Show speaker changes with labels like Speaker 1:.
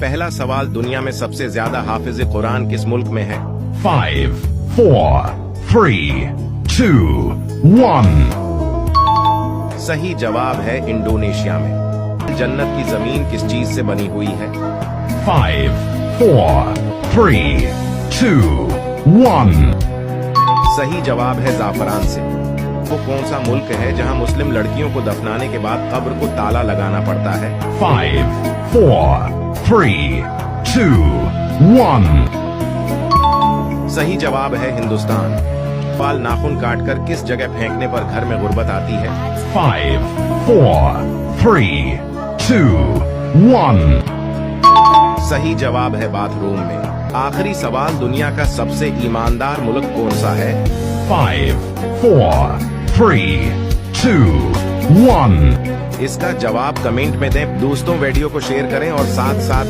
Speaker 1: पहला सवाल, दुनिया में सबसे ज्यादा हाफिज कुरान किस मुल्क में है?
Speaker 2: 5, 4, 3, 2, 1.
Speaker 1: सही जवाब है इंडोनेशिया में। जन्नत की जमीन किस चीज से बनी हुई है?
Speaker 2: 5, 4, 3, 2, 1.
Speaker 1: सही जवाब है जाफरान से। वो कौन सा मुल्क है जहां मुस्लिम लड़कियों को दफनाने के बाद कब्र को ताला लगाना पड़ता है?
Speaker 2: 5, 4, 3, 2, 1.
Speaker 1: सही जवाब है हिंदुस्तान। बाल नाखून काटकर किस जगह फेंकने पर घर में गुर्बत आती है?
Speaker 2: 5, 4, 3, 2, 1.
Speaker 1: सही जवाब है बाथरूम में। आखिरी सवाल, दुनिया का सबसे ईमानदार मुल्क कौन सा है?
Speaker 2: 5, 4, 3, 2, 1.
Speaker 1: इसका जवाब कमेंट में दें। दोस्तों, वीडियो को शेयर करें और साथ साथ